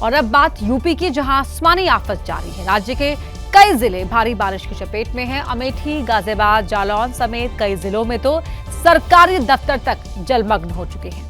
और अब बात यूपी की, जहां आसमानी आफत जारी है। राज्य के कई जिले भारी बारिश की चपेट में हैं। अमेठी, गाजियाबाद, जालौन समेत कई जिलों में तो सरकारी दफ्तर तक जलमग्न हो चुके हैं।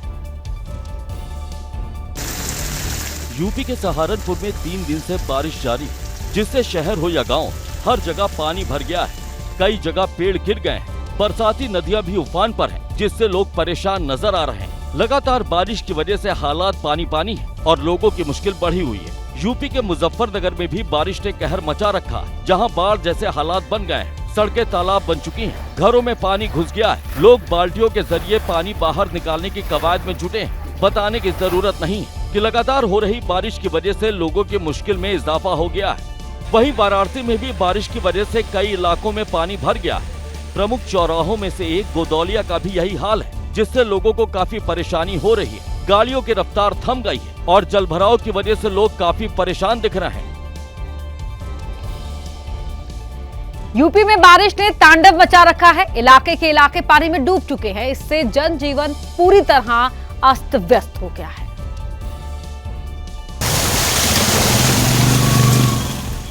यूपी के सहारनपुर में 3 दिन से बारिश जारी, जिससे शहर हो या गांव, हर जगह पानी भर गया है। कई जगह पेड़ गिर गए हैं। बरसाती नदियां भी उफान पर हैं, जिससे लोग परेशान नजर आ रहे हैं। लगातार बारिश की वजह से हालात पानी पानी है और लोगों की मुश्किल बढ़ी हुई है। यूपी के मुजफ्फरनगर में भी बारिश ने कहर मचा रखा, जहां बाढ़ जैसे हालात बन गए हैं। सड़कें तालाब बन चुकी हैं, घरों में पानी घुस गया है। लोग बाल्टियों के जरिए पानी बाहर निकालने की कवायद में जुटे हैं। बताने की जरूरत नहीं कि लगातार हो रही बारिश की वजह से लोगों की मुश्किल में इजाफा हो गया है। वहीं वाराणसी में भी बारिश की वजह से कई इलाकों में पानी भर गया है। प्रमुख चौराहों में से एक गोदौलिया का भी यही हाल है, जिससे लोगों को काफी परेशानी हो रही है। गाड़ियों की रफ्तार थम गई है और जलभराव की वजह से लोग काफी परेशान दिख रहे हैं। यूपी में बारिश ने तांडव मचा रखा है। इलाके के इलाके पानी में डूब चुके हैं। इससे जनजीवन पूरी तरह अस्त व्यस्त हो गया है।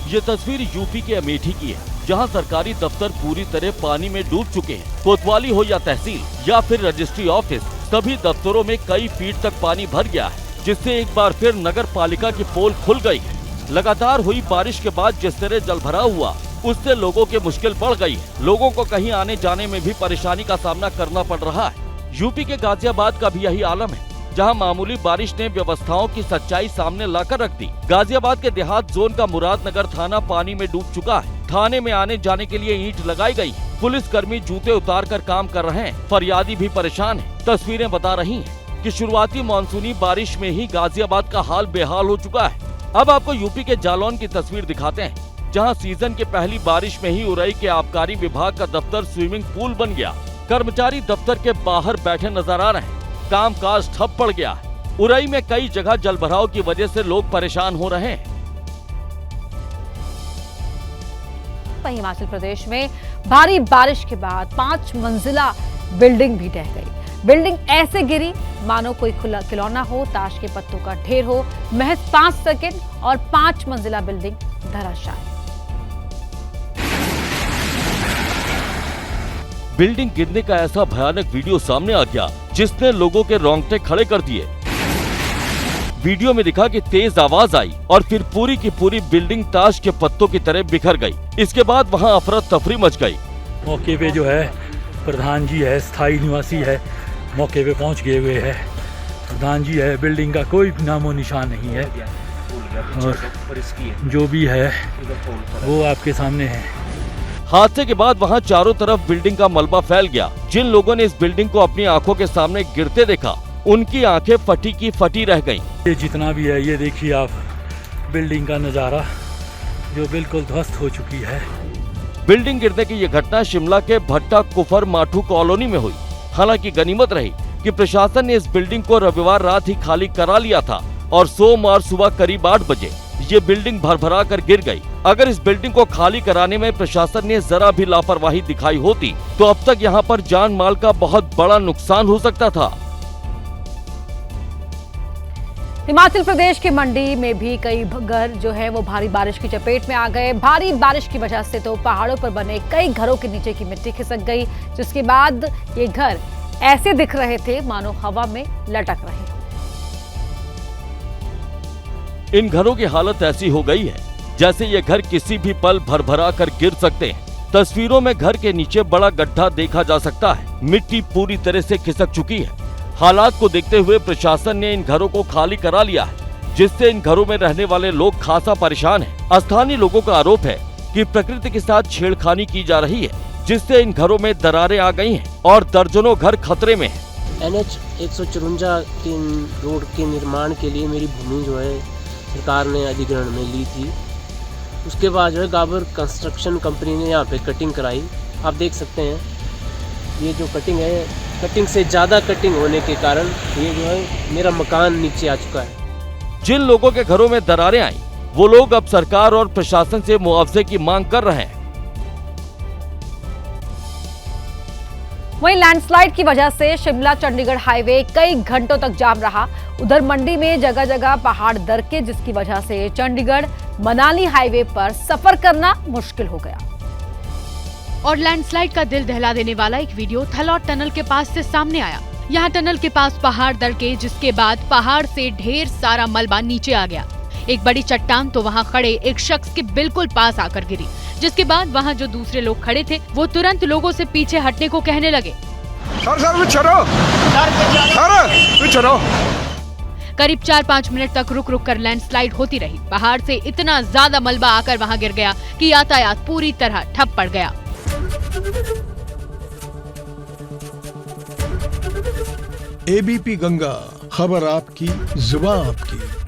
ये तस्वीर यूपी के अमेठी की है, जहां सरकारी दफ्तर पूरी तरह पानी में डूब चुके हैं। कोतवाली हो या तहसील या फिर रजिस्ट्री ऑफिस, सभी दफ्तरों में कई फीट तक पानी भर गया है, जिससे एक बार फिर नगर पालिका की पोल खुल गई है। लगातार हुई बारिश के बाद जिस तरह जलभराव हुआ, उससे लोगों की मुश्किल बढ़ गई है। लोगों को कहीं आने जाने में भी परेशानी का सामना करना पड़ रहा है। यूपी के गाजियाबाद का भी यही आलम है, जहां मामूली बारिश ने व्यवस्थाओं की सच्चाई सामने लाकर रख दी। गाजियाबाद के देहात जोन का मुरादनगर थाना पानी में डूब चुका है। थाने में आने जाने के लिए ईंट लगाई गई। पुलिस कर्मी जूते उतार कर काम कर रहे हैं। फरियादी भी परेशान है। तस्वीरें बता रही हैं कि शुरुआती मानसूनी बारिश में ही गाजियाबाद का हाल बेहाल हो चुका है। अब आपको यूपी के जालौन की तस्वीर दिखाते हैं, जहां सीजन की पहली बारिश में ही उरई के आबकारी विभाग का दफ्तर स्विमिंग पूल बन गया। कर्मचारी दफ्तर के बाहर बैठे नजर आ रहे हैं। कामकाज ठप पड़ गया। उरई में कई जगह जलभराव की वजह से लोग परेशान हो रहे हैं। हिमाचल प्रदेश में भारी बारिश के बाद 5 मंजिला बिल्डिंग भी ढह गई। बिल्डिंग ऐसे गिरी मानो कोई खुला खिलौना हो, ताश के पत्तों का ढेर हो। महज 5 सेकंड और 5 मंजिला बिल्डिंग धराशायी। बिल्डिंग गिरने का ऐसा भयानक वीडियो सामने आ गया, जिसने लोगों के रोंगटे खड़े कर दिए। वीडियो में दिखा कि तेज आवाज आई और फिर पूरी की पूरी बिल्डिंग ताश के पत्तों की तरह बिखर गई। इसके बाद वहां अफरा तफरी मच गई। मौके पे जो है प्रधान जी है, स्थायी निवासी है, मौके पे पहुंच गए हुए है। प्रधान जी है, बिल्डिंग का कोई नामो निशान नहीं है और जो भी है वो आपके सामने है। हादसे के बाद वहां चारों तरफ बिल्डिंग का मलबा फैल गया। जिन लोगों ने इस बिल्डिंग को अपनी आंखों के सामने गिरते देखा, उनकी आंखें फटी की फटी रह गईं। ये जितना भी है, ये देखिए आप बिल्डिंग का नज़ारा जो बिल्कुल ध्वस्त हो चुकी है। बिल्डिंग गिरने की ये घटना शिमला के भट्टा कुफर माठू कॉलोनी में हुई। हालांकि गनीमत रही कि प्रशासन ने इस बिल्डिंग को रविवार रात ही खाली करा लिया था और सोमवार सुबह करीब 8 बजे ये बिल्डिंग भरभरा कर गिर गई। अगर इस बिल्डिंग को खाली कराने में प्रशासन ने जरा भी लापरवाही दिखाई होती, तो अब तक यहाँ पर जान माल का बहुत बड़ा नुकसान हो सकता था। हिमाचल प्रदेश के मंडी में भी कई घर जो है वो भारी बारिश की चपेट में आ गए। भारी बारिश की वजह से तो पहाड़ों पर बने कई घरों के नीचे की मिट्टी खिसक गई, जिसके बाद ये घर ऐसे दिख रहे थे मानो हवा में लटक रहे। इन घरों की हालत ऐसी हो गई है जैसे ये घर किसी भी पल भरभरा कर गिर सकते हैं। तस्वीरों में घर के नीचे बड़ा गड्ढा देखा जा सकता है। मिट्टी पूरी तरह से खिसक चुकी है। हालात को देखते हुए प्रशासन ने इन घरों को खाली करा लिया है, जिससे इन घरों में रहने वाले लोग खासा परेशान हैं। स्थानीय लोगों का आरोप है कि प्रकृति के साथ छेड़खानी की जा रही है, जिससे इन घरों में दरारें आ गई हैं और दर्जनों घर खतरे में हैं। NH 154 के रोड के निर्माण के लिए मेरी भूमि जो है सरकार ने अधिग्रहण में ली थी। उसके बाद जो है गाबर कंस्ट्रक्शन कंपनी ने यहाँ पे कटिंग कराई। आप देख सकते हैं ये जो कटिंग है, कटिंग से ज़्यादा कटिंग होने के कारण ये जो है मेरा मकान नीचे आ चुका है। जिन लोगों के घरों में दरारें आई, वो लोग अब सरकार और प्रशासन से मुआवजे की मांग कर रहे हैं। वहीं लैंडस्लाइड की वजह से शिमला चंडीगढ़ हाईवे कई घंटों तक जाम रहा। उधर मंडी में जगह जगह पहाड़ दरके, जिसकी वजह से चंडीगढ़ मनाली हाईवे पर सफर करना मुश्किल हो गया। और लैंडस्लाइड का दिल दहला देने वाला एक वीडियो थलौट टनल के पास से सामने आया। यहाँ टनल के पास पहाड़ दरके, जिसके बाद पहाड़ से ढेर सारा मलबा नीचे आ गया। एक बड़ी चट्टान तो वहाँ खड़े एक शख्स के बिल्कुल पास आकर गिरी, जिसके बाद वहाँ जो दूसरे लोग खड़े थे वो तुरंत लोगों से पीछे हटने को कहने लगे। करीब 4-5 मिनट तक रुक रुक कर लैंडस्लाइड होती रही। पहाड़ से इतना ज्यादा मलबा आकर वहाँ गिर गया कि यातायात पूरी तरह ठप पड़ गया। एबीपी गंगा, खबर आपकी, जुबान आपकी।